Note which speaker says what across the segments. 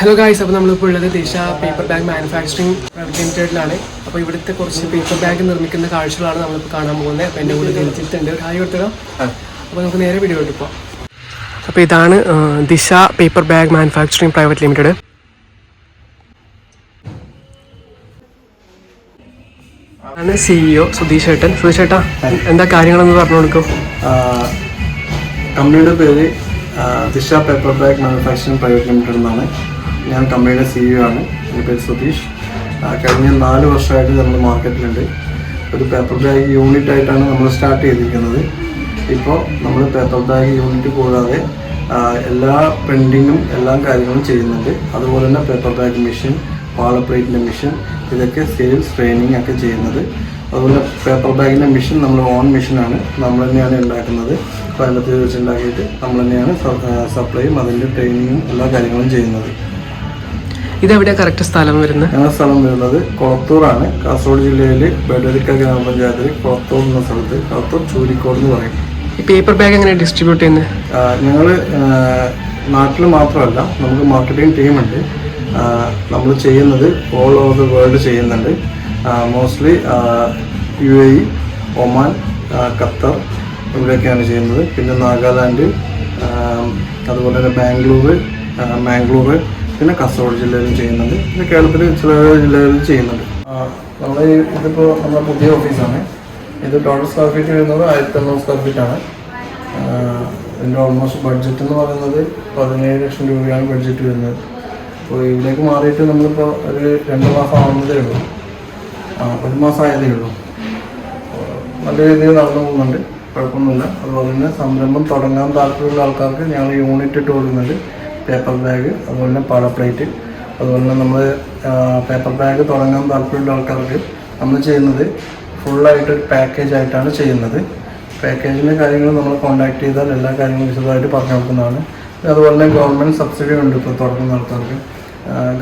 Speaker 1: Hello guys, അപ്പോൾ നമ്മളിപ്പോൾ ഉള്ളത് ദിശ പേപ്പർ ബാഗ് മാനുഫാക്ചറിങ് പ്രൈവറ്റ് ലിമിറ്റഡിലാണ്. അപ്പോൾ ഇവിടുത്തെ കുറച്ച് പേപ്പർ ബാഗ് നിർമ്മിക്കുന്ന കാഴ്ചകളാണ് നമ്മളിപ്പോൾ കാണാൻ പോകുന്നത്. അപ്പോൾ എൻ്റെ കൂടെ ദിൽജിത്തുണ്ട്. ഒരു ഹായ് കൊടുത്തോ. അപ്പോൾ നമുക്ക് നേരെ വീഡിയോ എടുക്കാം. അപ്പോൾ ഇതാണ് ദിശ paper bag manufacturing private limited. ആണ് CEO സുധീഷ് ഏട്ടൻ. സുധീഷ് ഏട്ടാ, എന്താ കാര്യങ്ങളെന്ന് പറഞ്ഞു കൊടുക്കും?
Speaker 2: കമ്പനിയുടെ പേര് ദിശ paper bag manufacturing private limited എന്നാണ്. ഞാൻ കമ്പനിയുടെ CEO ആണ്. എൻ്റെ പേര് സുധീഷ്. കഴിഞ്ഞ 4 വർഷമായിട്ട് നമ്മൾ മാർക്കറ്റിലുണ്ട്. ഒരു പേപ്പർ ബാഗ് യൂണിറ്റ് ആയിട്ടാണ് നമ്മൾ സ്റ്റാർട്ട് ചെയ്തിരിക്കുന്നത്. ഇപ്പോൾ നമ്മൾ പേപ്പർ ബാഗ് യൂണിറ്റ് കൂടാതെ എല്ലാ പ്രിൻറ്റിങ്ങും എല്ലാ കാര്യങ്ങളും ചെയ്യുന്നുണ്ട്. അതുപോലെ തന്നെ പേപ്പർ ബാഗ് മെഷീൻ, പാള പ്ലേറ്റിൻ്റെ മെഷീൻ, ഇതൊക്കെ സെയിൽസ് ട്രെയിനിങ് ഒക്കെ ചെയ്യുന്നത്. അതുപോലെ പേപ്പർ ബാഗിൻ്റെ മെഷീൻ നമ്മൾ ഓൺ മെഷീനാണ്, നമ്മൾ തന്നെയാണ് ഉണ്ടാക്കുന്നത്. കോയമ്പത്തൂർ വെച്ച് ഉണ്ടാക്കിയിട്ട് നമ്മൾ തന്നെയാണ് സപ്ലൈയും അതിൻ്റെ ട്രെയിനിങ്ങും എല്ലാ കാര്യങ്ങളും ചെയ്യുന്നത്.
Speaker 1: ഇതെവിടെയാണ് കറക്റ്റ് സ്ഥലം വരുന്നത്?
Speaker 2: ഞങ്ങളുടെ സ്ഥലം വരുന്നത് കൊളത്തൂറാണ്. കാസർഗോഡ് ജില്ലയിൽ ബെഡരിക്ക ഗ്രാമപഞ്ചായത്തിൽ കൊളത്തൂർ എന്ന സ്ഥലത്ത്, കൊളത്തൂർ ചൂരിക്കോട് എന്ന് പറയും.
Speaker 1: ഈ പേപ്പർ ബാഗ് എങ്ങനെയാണ് ഡിസ്ട്രിബ്യൂട്ട് ചെയ്യുന്നത്?
Speaker 2: ഞങ്ങൾ നാട്ടിൽ മാത്രമല്ല, നമുക്ക് മാർക്കറ്റിംഗ് ടീമുണ്ട്. നമ്മൾ ചെയ്യുന്നത് ഓൾ ഓവർ ദ വേൾഡ് ചെയ്യുന്നുണ്ട്. മോസ്റ്റ്ലി UAE, ഒമാൻ, ഖത്തർ ഇവിടെയൊക്കെയാണ് ചെയ്യുന്നത്. പിന്നെ നാഗാലാൻഡ്, അതുപോലെ തന്നെ മാംഗ്ലൂർ, പിന്നെ കാസർഗോഡ് ജില്ലയിലും ചെയ്യുന്നുണ്ട്. പിന്നെ കേരളത്തിൽ ചില ജില്ലകളിൽ ചെയ്യുന്നുണ്ട്. നമ്മൾ ഇതിപ്പോൾ നമ്മുടെ പുതിയ ഓഫീസാണ്. ഇത് ടോട്ടൽ സ്ക്വയർ ഫീറ്റ് വരുന്നത് 1500 സ്ക്വയർ ഫീറ്റാണ്. ഇതിൻ്റെ ഓൾമോസ്റ്റ് ബഡ്ജറ്റ് എന്ന് പറയുന്നത് 17 ലക്ഷം രൂപയാണ് ബഡ്ജറ്റ് വരുന്നത്. അപ്പോൾ ഇവിടേക്ക് മാറിയിട്ട് നമ്മളിപ്പോൾ ഒരു 2 മാസം ആവുന്നതേ ഉള്ളൂ. 1 മാസം ആയതേ ഉള്ളൂ. നല്ല രീതിയിൽ നടന്നു പോകുന്നുണ്ട്, കുഴപ്പമൊന്നുമില്ല. അതുപോലെ തന്നെ സംരംഭം തുടങ്ങാൻ താല്പര്യമുള്ള ആൾക്കാർക്ക് ഞങ്ങൾ യൂണിറ്റ് ഇട്ട് കൊടുക്കുന്നുണ്ട്. പേപ്പർ ബാഗ്, അതുപോലെ തന്നെ പാള പ്ലേറ്റ്, അതുപോലെ തന്നെ നമ്മൾ പേപ്പർ ബാഗ് തുടങ്ങാൻ താല്പര്യമുള്ള ആൾക്കാർക്ക് നമ്മൾ ചെയ്യുന്നത് ഫുള്ളായിട്ടൊരു പാക്കേജ് ആയിട്ടാണ് ചെയ്യുന്നത്. പാക്കേജിൻ്റെ കാര്യങ്ങൾ നമ്മൾ കോൺടാക്ട് ചെയ്താൽ എല്ലാ കാര്യങ്ങളും വിശദമായിട്ട് പറഞ്ഞു കൊടുക്കുന്നതാണ്. അതുപോലെ തന്നെ ഗവൺമെൻറ് സബ്സിഡി ഉണ്ട്. ഇപ്പോൾ തുടങ്ങുന്ന ആൾക്കാർക്ക്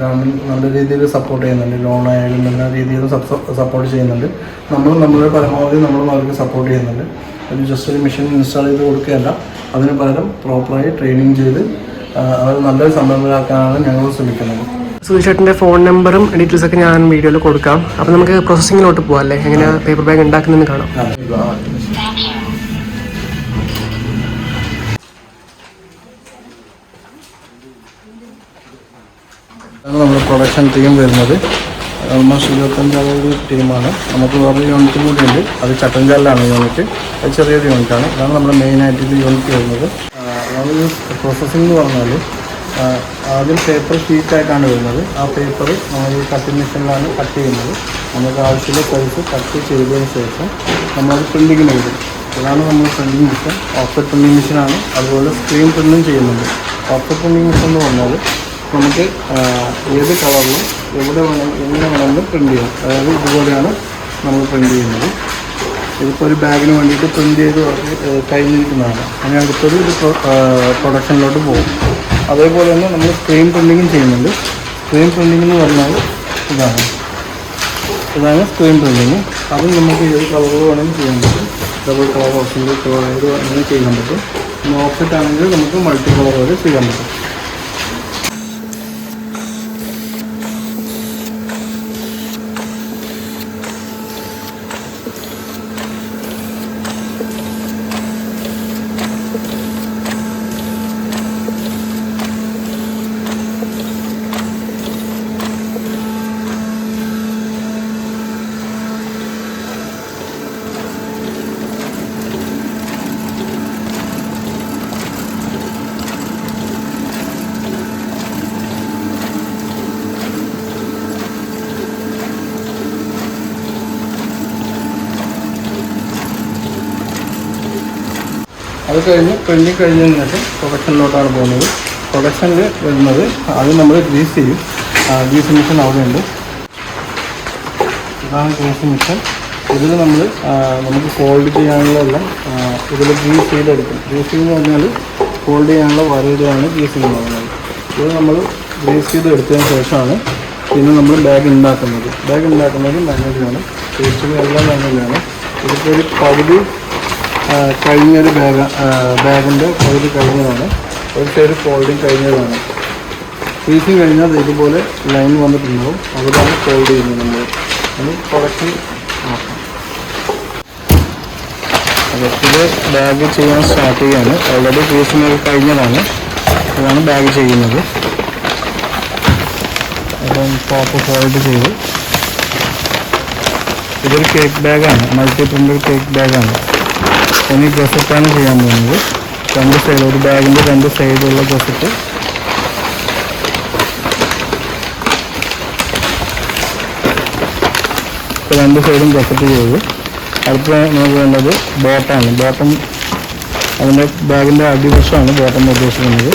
Speaker 2: ഗവൺമെൻറ് നല്ല രീതിയിൽ സപ്പോർട്ട് ചെയ്യുന്നുണ്ട്. ലോണായാലും എല്ലാ രീതിയിലും സപ്പോർട്ട് ചെയ്യുന്നുണ്ട്. നമ്മളുടെ പരമാവധി നമ്മളും അവർക്ക് സപ്പോർട്ട് ചെയ്യുന്നുണ്ട്. ഒരു ജസ്റ്റ് ഒരു മെഷീൻ ഇൻസ്റ്റാൾ ചെയ്ത് കൊടുക്കുകയല്ല, അതിന് പകരം പ്രോപ്പറായി ട്രെയിനിങ് ചെയ്ത് അവർ നല്ലൊരു സംരംഭമാക്കാനാണ് ഞങ്ങൾ ശ്രമിക്കുന്നത്.
Speaker 1: സുധീഷ് ചേട്ടൻ്റെ ഫോൺ നമ്പറും ഡീറ്റെയിൽസൊക്കെ ഞാൻ വീഡിയോയിൽ കൊടുക്കാം. അപ്പോൾ നമുക്ക് പ്രോസസ്സിങ്ങിലോട്ട് പോകാം അല്ലേ? എങ്ങനെയാണ് പേപ്പർ ബാഗ് ഉണ്ടാക്കുന്നതെന്ന് കാണാം.
Speaker 2: നമ്മുടെ പ്രൊഡക്ഷൻ ടീം വരുന്നത് ഓൾമോസ്റ്റ് 25 ടീമാണ്. നമുക്ക് വേറെ യൂണിറ്റ് കൂടി ഉണ്ട്. അത് ചട്ടഞ്ചാലിലാണ് യൂണിറ്റ്. അത് ചെറിയൊരു യൂണിറ്റാണ്. അതാണ് നമ്മുടെ മെയിനായിട്ട് യൂണിറ്റ് വരുന്നത്. നമ്മൾ പ്രോസസ്സിംഗ് എന്ന് പറഞ്ഞാൽ ആദ്യം പേപ്പർ ഷീറ്റായിട്ടാണ് വരുന്നത്. ആ പേപ്പർ നമ്മൾ ഈ കട്ടിങ് മെഷീനിലാണ് കട്ട് ചെയ്യുന്നത്. നമുക്ക് ആവശ്യമുള്ള സൈസ് കട്ട് ചെയ്തതിന് ശേഷം നമ്മളത് പ്രിൻറ്റിങ്ങിന് വരും. ഇതാണ് നമ്മൾ പ്രിൻറ്റിങ് മെഷീൻ. ഓഫ്സെറ്റ് പ്രിൻറ്റിങ് മെഷീനാണ്. അതുപോലെ സ്ക്രീൻ പ്രിൻറ്റും ചെയ്യുന്നുണ്ട്. ഓഫ്സെറ്റ് പ്രിൻറ്റിങ് മെഷീൻ എന്ന് പറഞ്ഞാൽ നമുക്ക് ഏത് കളറിലും എവിടെ എങ്ങനെ വേണമെങ്കിലും പ്രിൻറ്റ് ചെയ്യാം. അതായത് ഇതുപോലെയാണ് നമ്മൾ പ്രിൻറ്റ് ചെയ്യുന്നത്. ഇതിപ്പോൾ ഒരു ബാഗിന് വേണ്ടിയിട്ട് പ്രിൻറ്റ് ചെയ്ത് കഴിഞ്ഞിരിക്കുന്നതാണ്. അങ്ങനെ അടുത്തത് ഇത് പ്രൊഡക്ഷനിലോട്ട് പോകും. അതേപോലെ തന്നെ നമ്മൾ സ്ക്രീൻ പ്രിൻറ്റിങ്ങും ചെയ്യുന്നുണ്ട്. സ്ക്രീൻ പ്രിൻറ്റിങ് എന്ന് പറഞ്ഞാൽ ഇതാണ് സ്ക്രീൻ പ്രിൻറ്റിങ്. അതും നമുക്ക് ഏത് കളർ വേണമെങ്കിലും ചെയ്യാൻ പറ്റും. ഡബിൾ കളർ, സിംഗിൾ കളർ, ഏത് വേണമെങ്കിലും ചെയ്യാൻ പറ്റും. ഓഫ്സെറ്റ് ആണെങ്കിൽ നമുക്ക് മൾട്ടി കളർ വരെ ചെയ്യാൻ പറ്റും. അത് കഴിഞ്ഞ് പ്രിൻറ്റിങ് കഴിഞ്ഞതിന് ശേഷം പ്രൊഡക്ഷനിലോട്ടാണ് പോകുന്നത്. പ്രൊഡക്ഷനിൽ വരുന്നത് ആദ്യം നമ്മൾ ഗ്രീസ് ചെയ്യും. ഗ്രീസ് മെഷീൻ അവിടെയുണ്ട്. ഇതാണ് ഗ്രീസ് മെഷീൻ. ഇതിൽ നമുക്ക് ഫോൾഡ് ചെയ്യാനുള്ളതെല്ലാം ഇതിൽ ഗ്രീസ് ചെയ്തെടുക്കും. ഗ്രീസിങ് എന്ന് പറഞ്ഞാൽ ഫോൾഡ് ചെയ്യാനുള്ള വരയിലാണ് ഗ്രീസിങ് എന്ന് പറയുന്നത്. ഇത് നമ്മൾ ഗ്രീസ് ചെയ്തെടുത്തതിന് ശേഷമാണ് പിന്നെ നമ്മൾ ബാഗ് ഉണ്ടാക്കുന്നത്. മാനുവലാണ്. ടേസ്റ്റിങ് എല്ലാം മാനുവലാണ്. ഇതിപ്പോൾ ഒരു പകുതി കഴിഞ്ഞൊരു ബാഗിൻ്റെ പകുതി കഴിഞ്ഞതാണ്. ഒരു സൈഡ് ഫോൾഡിങ് കഴിഞ്ഞതാണ്. ഫ്രീസിങ് കഴിഞ്ഞാൽ ഇതുപോലെ ലൈൻ വന്നിട്ടുണ്ടാവും. അവിടെയാണ് ഫോൾഡ് ചെയ്യുന്നത് നമ്മൾ. അത് പ്രൊഡക്ഷൻ നോക്കാം. ഇത് ബാഗ് ചെയ്യാൻ സ്റ്റാർട്ട് ചെയ്യാണ്. ഓൾറെഡി ഫ്രീസിങ് കഴിഞ്ഞതാണ്. ഇതാണ് ബാഗ് ചെയ്യുന്നത്. അപ്പം ടോപ്പ് ഫോൾഡ് ചെയ്ത് ഇതൊരു കേക്ക് ബാഗാണ്, മൾട്ടി പ്രിൻ്റഡ് കേക്ക് ബാഗാണ്. ഇനി ഗസറ്റാണ് ചെയ്യാൻ പോകുന്നത്. രണ്ട് സൈഡ്, ഒരു ബാഗിൻ്റെ രണ്ട് സൈഡുള്ള ഗസറ്റ് രണ്ട് സൈഡും ഗസറ്റ് ചെയ്തു. അടുത്ത നമുക്ക് വേണ്ടത് ബോട്ടമാണ്. ബോട്ടം അതിൻ്റെ ബാഗിൻ്റെ അടിവശമാണ് ബോട്ടം ഉദ്ദേശിക്കുന്നത്.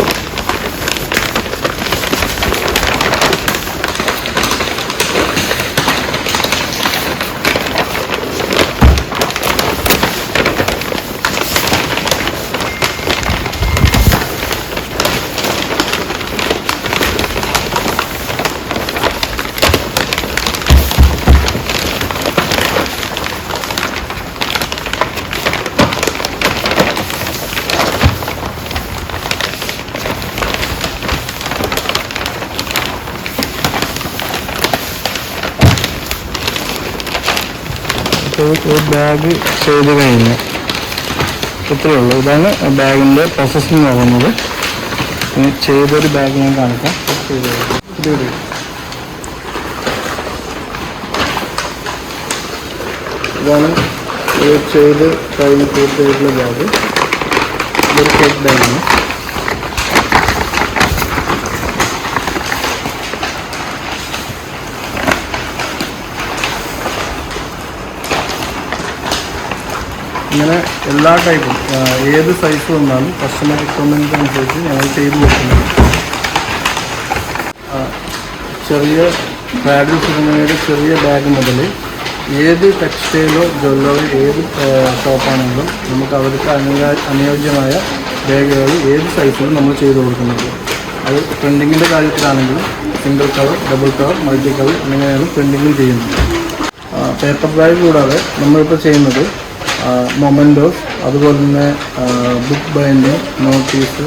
Speaker 2: ഒരു ബാഗ് ചെയ്ത് കഴിഞ്ഞ് ഇത്രയേ ഉള്ളൂ. ഇതാണ് ബാഗിൻ്റെ പ്രോസസ്സിങ് പറയുന്നത്. ഇനി ചെയ്തൊരു ബാഗ് ഞാൻ കാണിക്കാം. ഇതാണ് ചെയ്ത് കഴിഞ്ഞ് പൂർത്തിയായിട്ടുള്ള ബാഗ്. ഇതൊരു കേക്ക് ബാഗാണ്. ഇങ്ങനെ എല്ലാ ടൈപ്പും ഏത് സൈസ് വന്നാലും കസ്റ്റമർ റിക്വയർമെൻറ്റ് അനുസരിച്ച് ഞങ്ങൾ ചെയ്തു കൊടുക്കുന്നത്. ചെറിയ ബ്രാഡിൽ സിനിമയുടെ ചെറിയ ബാഗ് മുതൽ ഏത് ടെക്സ്റ്റൈലോ ജ്വല്ലറി ഏത് ഷോപ്പാണെങ്കിലും നമുക്ക് അവർക്ക് അനുയോജ്യമായ ബാഗുകൾ ഏത് സൈസിലും നമ്മൾ ചെയ്തു കൊടുക്കുന്നത്. അത് പ്രിൻറ്റിങ്ങിൻ്റെ കാര്യത്തിലാണെങ്കിലും single colour, double colour, multi colour അങ്ങനെയാണ് പ്രിൻറ്റിങ് ചെയ്യുന്നത്. പേപ്പർ ബാഗ് കൂടാതെ നമ്മളിപ്പോൾ ചെയ്യുന്നത് മൊമെൻറ്റോസ്, അതുപോലെ തന്നെ ബുക്ക് ബൈൻഡിങ്, നോട്ടീസ്,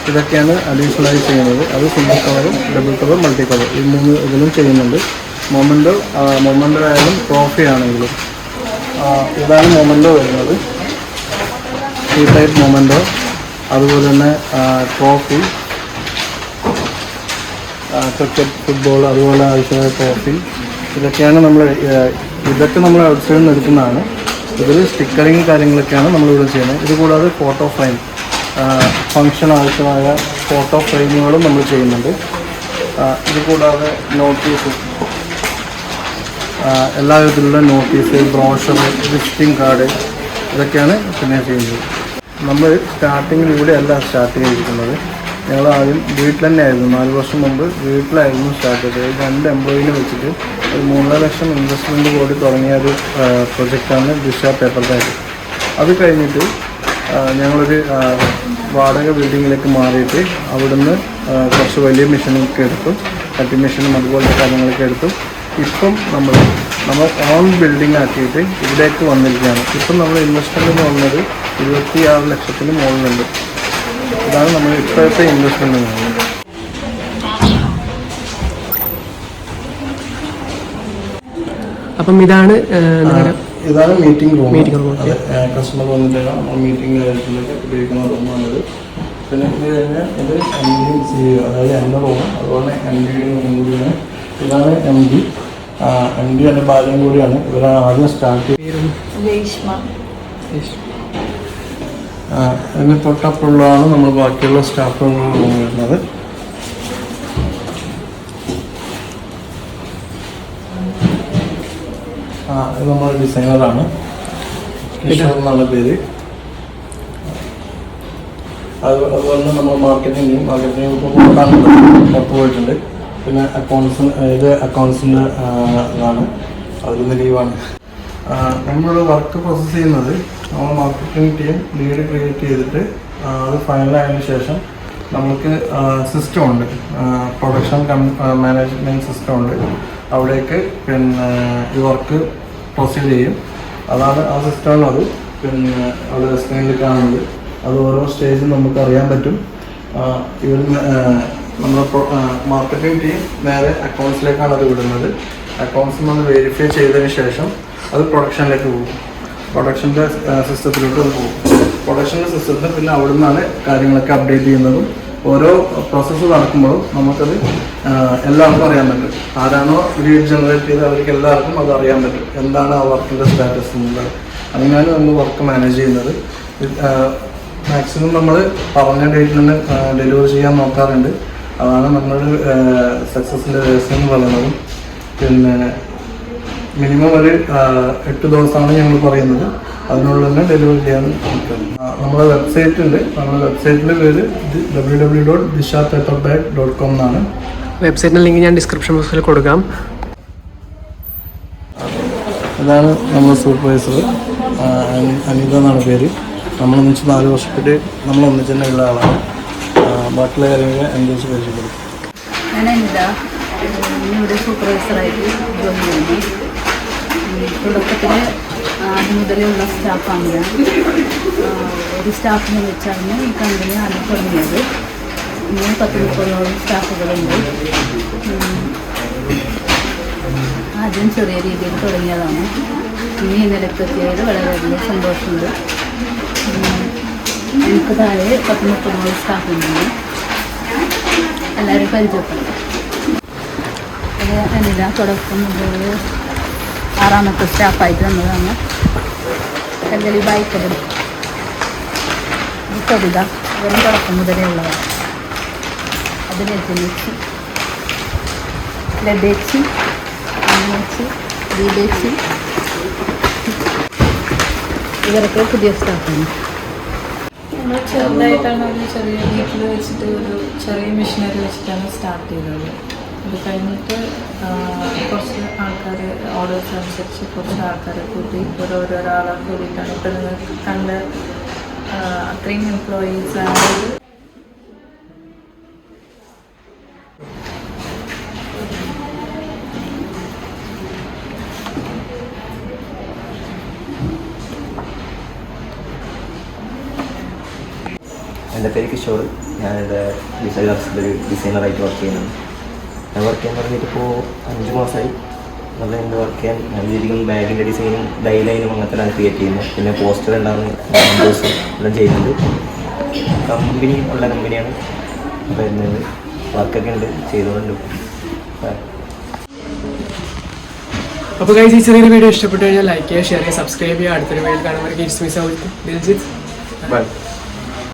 Speaker 2: ഇതൊക്കെയാണ് അഡീഷണലായി ചെയ്യുന്നത്. അത് സിംഗിൾ കളറും ഡബിൾ കളർ, മൾട്ടി കളർ ഈ മൂന്ന് ഇതിലും ചെയ്യുന്നുണ്ട്. മൊമെൻറ്റോ ആയാലും ട്രോഫി ആണെങ്കിലും ഇതാണ് മൊമെൻറ്റോ വരുന്നത്. ഈ ടൈപ്പ് മൊമെൻറ്റോ, അതുപോലെ തന്നെ ട്രോഫി, ക്രിക്കറ്റ്, ഫുട്ബോൾ, അതുപോലെ ആവശ്യമായ ട്രോഫി, ഇതൊക്കെയാണ് ഇതൊക്കെ നമ്മൾ ഔട്ട്സൈഡിൽ നിന്ന് എടുക്കുന്നതാണ്. ഇതിൽ സ്റ്റിക്കറിങ് കാര്യങ്ങളൊക്കെയാണ് നമ്മളിവിടെ ചെയ്യുന്നത്. ഇത് കൂടാതെ ഫോട്ടോ ഫ്രെയിം, ഫങ്ഷൻ ആവശ്യമായ ഫോട്ടോ ഫ്രെയിമുകളും നമ്മൾ ചെയ്യുന്നുണ്ട്. ഇത് കൂടാതെ നോട്ടീസ്, എല്ലാ വിധത്തിലുള്ള നോട്ടീസ്, ബ്രോഷർ, വിസിറ്റിംഗ് കാർഡ്, ഇതൊക്കെയാണ് പിന്നെ ചെയ്യുന്നത്. നമ്മൾ സ്റ്റാർട്ടിങ്ങിൽ ഇവിടെയല്ല സ്റ്റാർട്ട് ചെയ്തിരിക്കുന്നത്. ഞങ്ങൾ ആദ്യം വീട്ടിൽ തന്നെയായിരുന്നു. 4 വർഷം മുമ്പ് വീട്ടിലായിരുന്നു സ്റ്റാർട്ട് ചെയ്തത്. 2 എംപ്ലോയിനെ വെച്ചിട്ട് ഒരു 3.5 ലക്ഷം ഇൻവെസ്റ്റ്മെൻറ്റ് കൂടി തുടങ്ങിയ ഒരു പ്രൊജക്റ്റാണ് ദിശ പേപ്പർ ബാഗ്. അത് കഴിഞ്ഞിട്ട് ഞങ്ങളൊരു വാടക ബിൽഡിങ്ങിലേക്ക് മാറിയിട്ട് അവിടുന്ന് കുറച്ച് വലിയ മെഷീനൊക്കെ എടുത്തു, കട്ടിങ് മെഷീനും അതുപോലത്തെ കാര്യങ്ങളൊക്കെ എടുത്തു. ഇപ്പം നമ്മൾ ഓൺ ബിൽഡിംഗ് ആക്കിയിട്ട് ഇവിടേക്ക് വന്നിരിക്കുകയാണ്. ഇപ്പം നമ്മൾ ഇൻവെസ്റ്റ്മെൻറ്റ് വന്നത് 26 ലക്ഷത്തിന് മുകളിലുണ്ട്. ഇതാണ് നമ്മൾ ഇപ്പോഴത്തെ ഇൻവെസ്റ്റ്മെൻറ്റ് എന്ന് പറയുന്നത്.
Speaker 1: അപ്പം ഇതാണ്
Speaker 2: മീറ്റിംഗ് റൂം. കസ്റ്റമർ വന്നിട്ട് നമ്മൾ മീറ്റിംഗ് കാര്യത്തിലൊക്കെ ഉപയോഗിക്കുന്ന റൂമാണിത്. പിന്നെ ഇത് കഴിഞ്ഞാൽ ഇത് MD അതായത് എൻ്റെ റൂം, അതുപോലെ MD റൂം കൂടിയാണ്. ഇതാണ് MD എൻ്റെ ഭാര്യയും കൂടിയാണ്. ഇവരാണ് ആദ്യം സ്റ്റാർട്ട് ചെയ്തത്. ഇതിന് തൊട്ടപ്പുള്ളതാണ് നമ്മൾ ബാക്കിയുള്ള സ്റ്റാഫുകൾ റൂം വരുന്നത്. ഇത് നമ്മുടെ ഡിസൈനറാണ്, കിഷോർ എന്നുള്ള പേര്. അതുപോലെ നമ്മൾ മാർക്കറ്റിംഗ് ഇപ്പോൾ പുറത്ത് പോയിട്ടുണ്ട്. പിന്നെ അക്കൗണ്ട്സിൻ്റെ ഇതാണ്, അതിൽ ലീവാണ്. നമ്മളിവിടെ വർക്ക് പ്രോസസ്സ് ചെയ്യുന്നത് നമ്മൾ മാർക്കറ്റിംഗ് ടീം ലീഡ് ക്രിയേറ്റ് ചെയ്തിട്ട് അത് ഫൈനലായതിനു ശേഷം നമുക്ക് സിസ്റ്റം ഉണ്ട്, പ്രൊഡക്ഷൻ മാനേജ്മെൻറ്റ് സിസ്റ്റം ഉണ്ട്. അവിടേക്ക് പിന്നെ ഈ വർക്ക് പ്രൊസീഡ് ചെയ്യും. അതാണ് ആ സിസ്റ്റമാണ്. അത് പിന്നെ അവിടെ സ്ക്രീനിൽ കാണുന്നത്. അത് ഓരോ സ്റ്റേജും നമുക്ക് അറിയാൻ പറ്റും. ഇവർ നമ്മുടെ മാർക്കറ്റിംഗ് ടീം നേരെ അക്കൗണ്ട്സിലേക്കാണ് അത് വിടുന്നത്. അക്കൗണ്ട്സിൽ നിന്ന് വെരിഫൈ ചെയ്തതിന് ശേഷം അത് പ്രൊഡക്ഷനിലേക്ക് പോകും. പ്രൊഡക്ഷൻ്റെ സിസ്റ്റത്തിലോട്ട് അത് പോകും. പ്രൊഡക്ഷൻ്റെ സിസ്റ്റത്തിൽ പിന്നെ അവിടെ നിന്നാണ് കാര്യങ്ങളൊക്കെ അപ്ഡേറ്റ് ചെയ്യുന്നതും ഓരോ പ്രോസസ്സ് നടക്കുമ്പോഴും നമുക്കത് എല്ലാവർക്കും അറിയാൻ പറ്റും. ആരാണോ ലീഡ് ജനറേറ്റ് ചെയ്ത് അവർക്ക് എല്ലാവർക്കും അത് അറിയാൻ പറ്റും, എന്താണ് ആ വർക്കിൻ്റെ സ്റ്റാറ്റസ് എന്നുള്ളത്. അങ്ങനെയാണ് നമ്മൾ വർക്ക് മാനേജ് ചെയ്യുന്നത്. മാക്സിമം നമ്മൾ പറഞ്ഞ ഡേറ്റിൽ തന്നെ ഡെലിവറി ചെയ്യാൻ നോക്കാറുണ്ട്. അതാണ് നമ്മൾ സക്സസിൻ്റെ രഹസ്യം എന്ന് പറയുന്നത്. പിന്നെ മിനിമം ഒരു 8 ദിവസമാണ് ഞങ്ങൾ പറയുന്നത്. അതിനുള്ളിൽ തന്നെ ഡെലിവറി ചെയ്യാൻ നോക്കുന്നത്. നമ്മുടെ വെബ്സൈറ്റ് ഉണ്ട്. നമ്മുടെ വെബ്സൈറ്റിൻ്റെ പേര് www.dishapaperbag.com എന്നാണ്.
Speaker 1: വെബ്സൈറ്റിൻ്റെ ലിങ്ക് ഞാൻ ഡിസ്ക്രിപ്ഷൻ ബോക്സിൽ കൊടുക്കാം.
Speaker 2: ഇതാണ് നമ്മുടെ സൂപ്പർവൈസർ, അനിത എന്നാണ് പേര്. നമ്മളൊന്നിച്ച് 4 വർഷത്തിൽ നമ്മളൊന്നിച്ച് തന്നെ ഉള്ള ആളാണ്. ബാക്കിയുള്ള കാര്യങ്ങൾ അന്വേഷിച്ച് പരിചയപ്പെടും.
Speaker 3: ഞാൻ അനിത, ഇവിടെ സൂപ്പർവൈസറായിട്ട് ജോലി ചെയ്യുന്നു. തുടക്കത്തിൽ ആദ്യം മുതലുള്ള സ്റ്റാഫാണ് ഞാൻ. ഒരു സ്റ്റാഫിനെ വെച്ചാണ് ഈ കമ്പനി ആദ്യം തുടങ്ങിയത്. ഇന്ന് 10-30 സ്റ്റാഫുകളുണ്ട്. ആദ്യം ചെറിയ രീതിയിൽ തുടങ്ങിയതാണ്. ഇനി ഈ നിലക്കെത്തിയത് വളരെയധികം സന്തോഷമുണ്ട്. എനിക്ക് താഴെ 10-30 സ്റ്റാഫുണ്ട്. എല്ലാവരും പരിചയപ്പെടും. അനിത തുടക്കം മുതൽ 6ാമത്തെ സ്റ്റാഫായിട്ട് വന്നതാണ്. കല്ലി ബായിക്കലും കവിത ഇവരും തുടക്കം മുതലേ ഉള്ളതാണ്. അത് രചനച്ച് ലഡേച്ചി അമ്മച്ചി ദീപേച്ചി ഇവരൊക്കെ പുതിയ സ്റ്റാഫാണ്.
Speaker 4: നമ്മൾ ചെറുതായിട്ടാണ് ഒരു ചെറിയ വീട്ടിൽ വെച്ചിട്ട് ഒരു ചെറിയ മെഷീനറി വെച്ചിട്ടാണ് സ്റ്റാർട്ട് ചെയ്തത്. അത് കഴിഞ്ഞിട്ട് കുറച്ച് ആൾക്കാർ ഓർഡേഴ്സ് അനുസരിച്ച് കുറച്ച് ആൾക്കാരെ കൂട്ടി ഓരോരാളെ കൂടിയിട്ടാണ് ഇപ്പോൾ നിങ്ങൾക്ക് കണ്ട അത്രയും എംപ്ലോയീസ് ആയത്.
Speaker 5: എൻ്റെ പേര് കിഷോർ. ഞാനിവിടെ ഡിസൈനേഴ്സിലൊരു ഡിസൈനറായിട്ട് വർക്ക് ചെയ്യുന്നുണ്ട്. ഞാൻ വർക്ക് ചെയ്യാൻ തുടങ്ങിയിട്ടിപ്പോൾ 5 മാസമായി. നല്ല എൻ്റെ വർക്ക് ചെയ്യാൻ ഞാൻ ശരിക്കും ബാഗിൻ്റെ ഡിസൈനും ഡൈലൈനും അങ്ങനത്തെ ക്രിയേറ്റ് ചെയ്യുന്നത്. പിന്നെ പോസ്റ്റർ ഉണ്ടാകുന്ന വിൻഡോസ് എല്ലാം ചെയ്യുന്നുണ്ട്. കമ്പനി ഉള്ള കമ്പനിയാണ് വരുന്നത്. വർക്കൊക്കെ ഉണ്ട്, ചെയ്തുകൊണ്ട്.
Speaker 1: അപ്പോൾ ഗൈസ്, ഈ ചെറിയൊരു വീഡിയോ ഇഷ്ടപ്പെട്ടു കഴിഞ്ഞാൽ ലൈക്ക് ചെയ്യുക, ഷെയർ ചെയ്യുക, സബ്സ്ക്രൈബ് ചെയ്യുക. അടുത്തൊരു വീഡിയോ കാണുമ്പോൾ ഇറ്റ്സ് മീ ദിൽജിത്ത്.
Speaker 2: ബൈ.